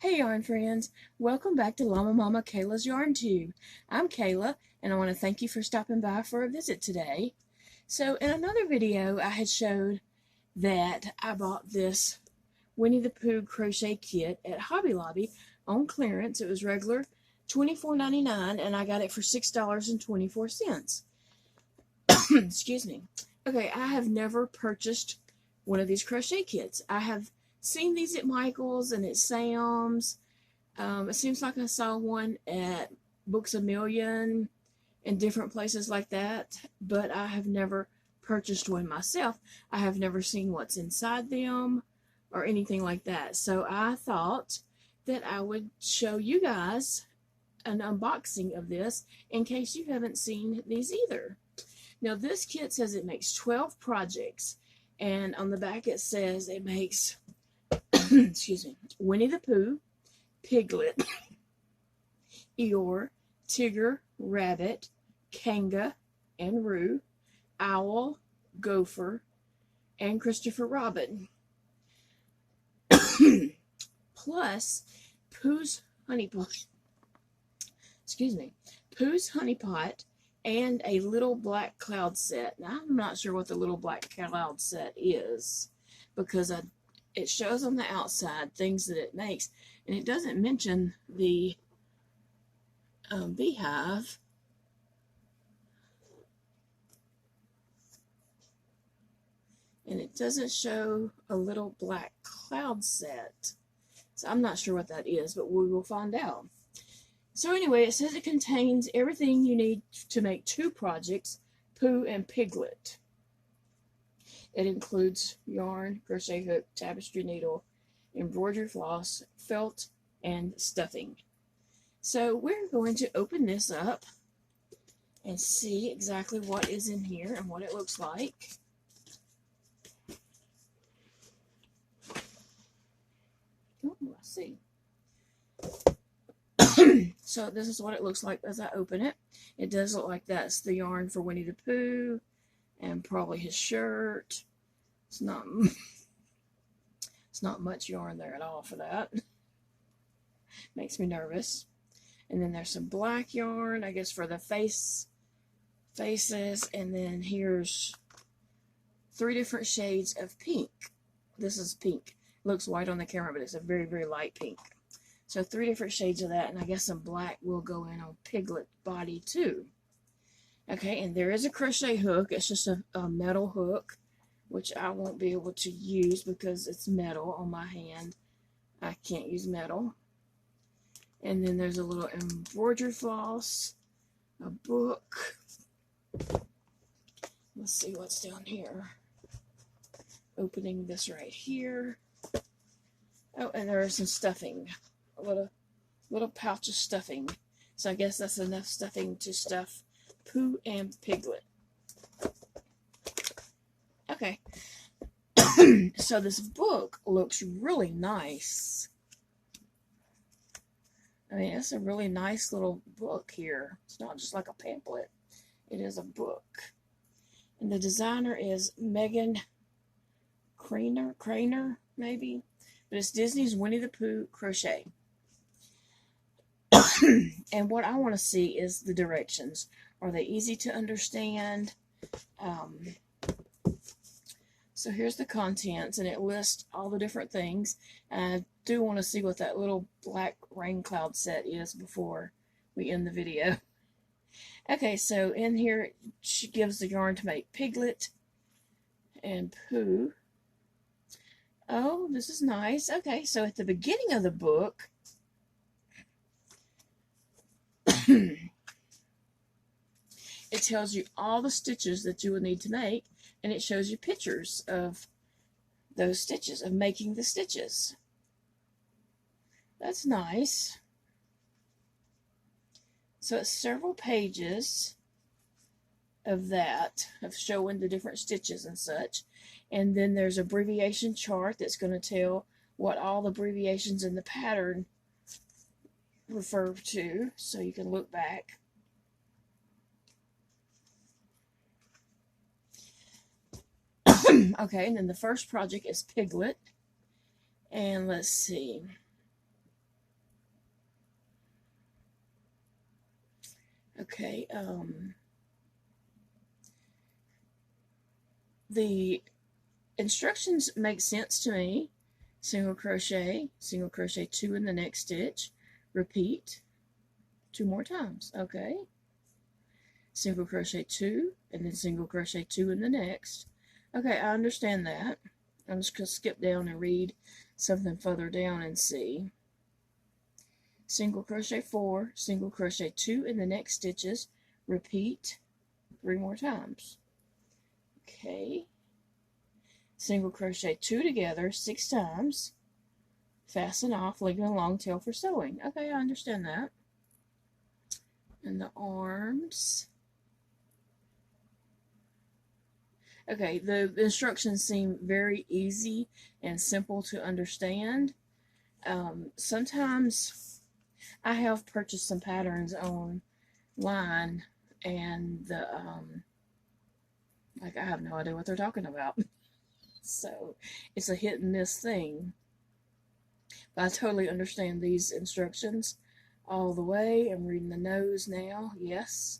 Hey yarn friends, welcome back to LlamaMamaKayla's Yarn Tube. I'm Kayla and I want to thank you for stopping by for a visit today. So in another video I had showed that I bought this Winnie the Pooh crochet kit at Hobby Lobby on clearance. It was regular $24.99 and I got it for $6.24. Excuse me. Okay, I have never purchased one of these crochet kits. I have seen these at Michael's and at Sam's. It seems like I saw one at Books A Million and different places like that, but I have never purchased one myself. I have never seen what's inside them or anything like that. So I thought that I would show you guys an unboxing of this in case you haven't seen these either. Now this kit says it makes 12 projects, and on the back it says it makes excuse me, Winnie the Pooh, Piglet, Eeyore, Tigger, Rabbit, Kanga, and Roo, Owl, Gopher, and Christopher Robin. Plus Pooh's Honey Pot, Pooh's Honey Pot, and a little black cloud set. Now, I'm not sure what the little black cloud set is because it shows on the outside things that it makes, and it doesn't mention the beehive. And it doesn't show a little black cloud set. So I'm not sure what that is, but we will find out. So anyway, it says it contains everything you need to make 2 projects, Pooh and Piglet. It includes yarn, crochet hook, tapestry needle, embroidery floss, felt, and stuffing. So we're going to open this up and see exactly what is in here and what it looks like. Oh, I see. So this is what it looks like as I open it. It does look like that's the yarn for Winnie the Pooh and probably his shirt. It's not much yarn there at all for that. Makes me nervous. And then there's some black yarn, I guess, for the faces. And then here's 3 different shades of pink. This is pink. It looks white on the camera, but it's a very, very light pink. So 3 different shades of that, and I guess some black will go in on Piglet body too. Okay, and there is a crochet hook. It's just a metal hook, which I won't be able to use because it's metal on my hand. I can't use metal. And then there's a little embroidery floss, a book. Let's see what's down here. Opening this right here. Oh, and there is some stuffing. A little pouch of stuffing. So I guess that's enough stuffing to stuff Pooh and Piglet. Okay. So this book looks really nice. I mean, it's a really nice little book here. It's not just like a pamphlet. It is a book. And the designer is Megan Craner, maybe. But it's Disney's Winnie the Pooh Crochet. And what I want to see is the directions. Are they easy to understand? So here's the contents, and it lists all the different things. And I do want to see what that little black rain cloud set is before we end the video. Okay, so in here, she gives the yarn to make Piglet and Pooh. Oh, this is nice. Okay, so at the beginning of the book, it tells you all the stitches that you will need to make, and it shows you pictures of those stitches, of making the stitches. That's nice. So it's several pages of that, of showing the different stitches and such. And then there's an abbreviation chart that's going to tell what all the abbreviations in the pattern refer to, so you can look back. Okay, and then the first project is Piglet. And let's see. Okay, the instructions make sense to me. Single crochet 2 in the next stitch, repeat 2 more times. Okay, single crochet 2 and then single crochet 2 in the next. Okay, I understand that. I'm just going to skip down and read something further down and see. Single crochet 4, single crochet 2 in the next stitches, repeat 3 more times. Okay, single crochet 2 together 6 times, fasten off, leaving a long tail for sewing. Okay, I understand that. And the arms. Okay, the instructions seem very easy and simple to understand. Sometimes I have purchased some patterns online, and like, I have no idea what they're talking about. So it's a hit and miss thing. But I totally understand these instructions all the way. I'm reading the nose now. Yes,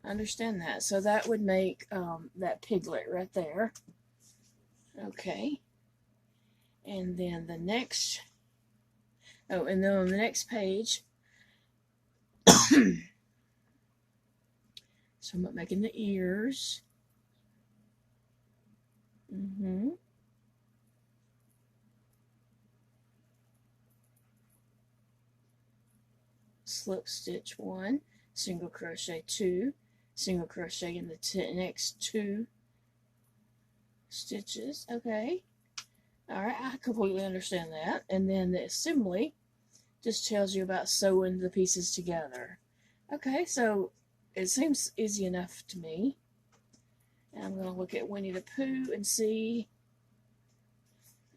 I understand that. So that would make that Piglet right there. Okay. And then the next, oh, and then on the next page, so I'm making the ears. Slip stitch 1, single crochet 2, single crochet in the next 2 stitches. Okay, alright, I completely understand that. And then the assembly just tells you about sewing the pieces together. Okay, so it seems easy enough to me. And I'm going to look at Winnie the Pooh and see.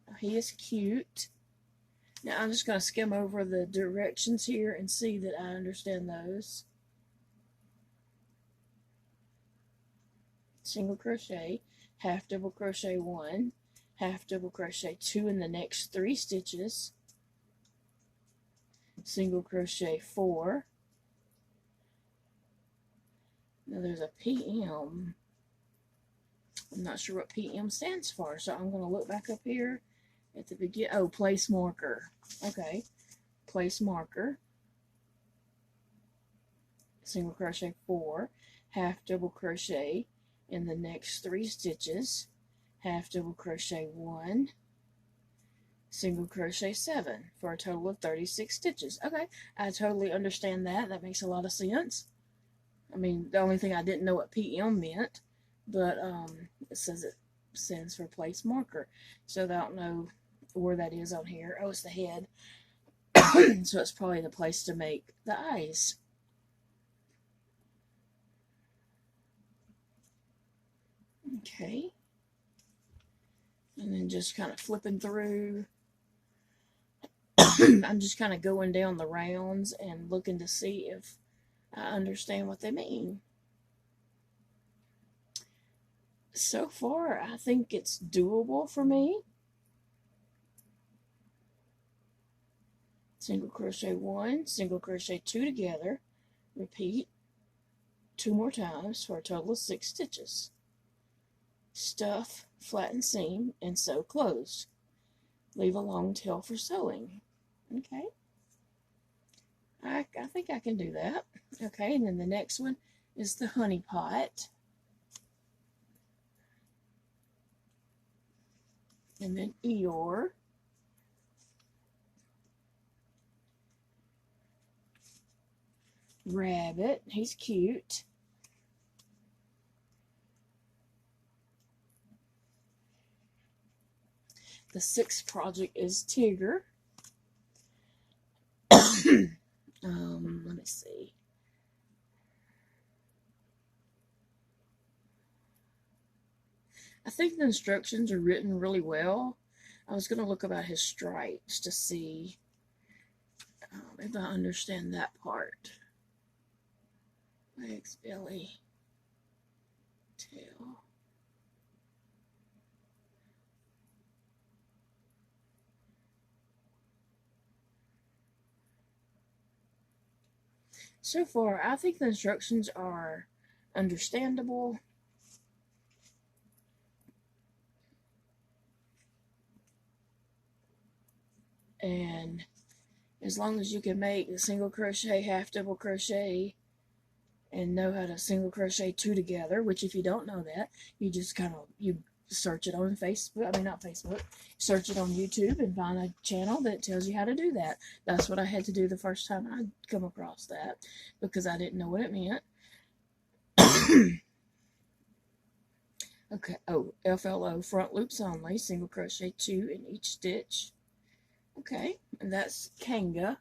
Oh, he is cute. Now I'm just going to skim over the directions here and see that I understand those. Single crochet, half double crochet 1, half double crochet 2 in the next 3 stitches, single crochet 4. Now there's a PM. I'm not sure what PM stands for, so I'm going to look back up here at the beginning. Oh, place marker. Okay, place marker. Single crochet 4, half double crochet in the next 3 stitches, half double crochet 1, single crochet 7 for a total of 36 stitches. Okay, I totally understand that. That makes a lot of sense. I mean, the only thing I didn't know what PM meant, but it says it stands for place marker. So I don't know where that is on here. Oh, it's the head. So it's probably the place to make the eyes. Okay. And then just kind of flipping through. I'm just kind of going down the rounds and looking to see if I understand what they mean. So far, I think it's doable for me. Single crochet 1, single crochet 2 together, repeat 2 more times for a total of 6 stitches. Stuff, flatten seam, and sew closed. Leave a long tail for sewing. Okay, I think I can do that. Okay, and then the next one is the honey pot. And then Eeyore. Rabbit, he's cute. The 6th project is Tigger. Let me see. I think the instructions are written really well. I was going to look about his stripes to see if I understand that part. Legs, belly, tail. So far, I think the instructions are understandable. And as long as you can make the single crochet, half double crochet, and know how to single crochet two together, which if you don't know that, you just kind of, you search it on Facebook, I mean not Facebook, search it on YouTube and find a channel that tells you how to do that. That's what I had to do the first time I come across that, because I didn't know what it meant. Okay, oh, FLO, front loops only, single crochet 2 in each stitch. Okay, and that's Kanga.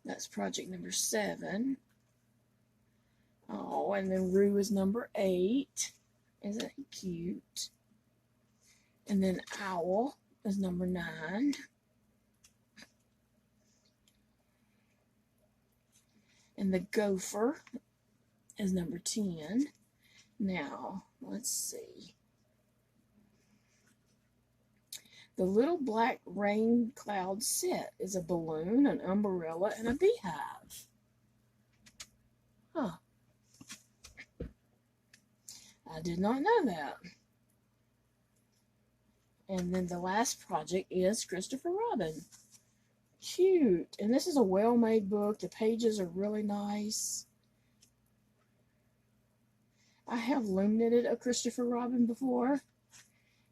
That's project number 7. Oh, and then Roo is number 8. Isn't he cute? And then Owl is number 9. And the Gopher is number 10. Now, let's see. The Little Black Rain Cloud set is a balloon, an umbrella, and a beehive. Huh. I did not know that. And then the last project is Christopher Robin. Cute. And this is a well-made book. The pages are really nice. I have loom knitted a Christopher Robin before,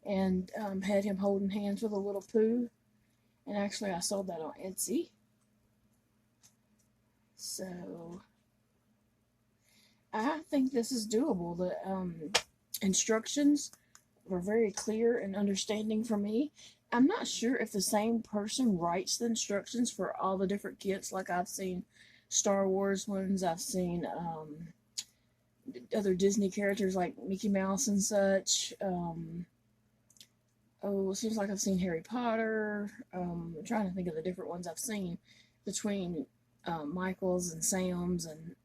and had him holding hands with a little Pooh. And actually I sold that on Etsy. So I think this is doable. The instructions were very clear and understanding for me. I'm not sure if the same person writes the instructions for all the different kits. Like I've seen Star Wars ones, I've seen other Disney characters like Mickey Mouse and such. Oh, it seems like I've seen Harry Potter. I'm trying to think of the different ones I've seen between Michael's and Sam's and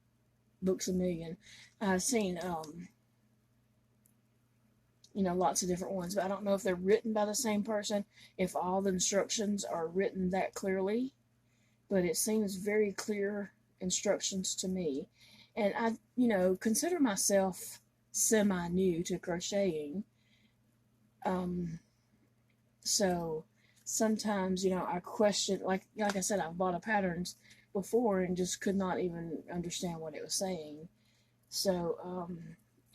Books A Million. I've seen, you know, lots of different ones, but I don't know if they're written by the same person, if all the instructions are written that clearly, but it seems very clear instructions to me. And I, you know, consider myself semi-new to crocheting. So sometimes, you know, I question, like I said, I've bought a patterns before and just could not even understand what it was saying. So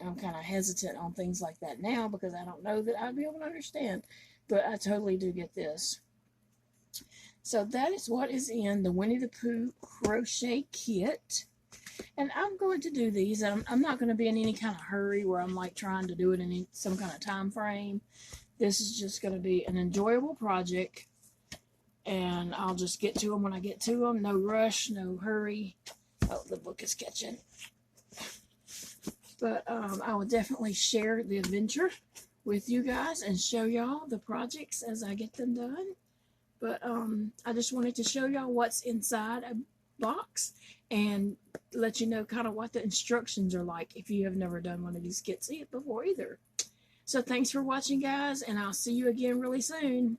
I'm kind of hesitant on things like that now because I don't know that I'd be able to understand. But I totally do get this. So that is what is in the Winnie the Pooh crochet kit. And I'm going to do these. I'm not going to be in any kind of hurry where I'm like trying to do it in some kind of time frame. This is just going to be an enjoyable project, and I'll just get to them when I get to them. No rush, no hurry. Oh, the book is catching. But I will definitely share the adventure with you guys and show y'all the projects as I get them done. But I just wanted to show y'all what's inside a box and let you know kind of what the instructions are like if you have never done one of these kits before either. So thanks for watching, guys, and I'll see you again really soon.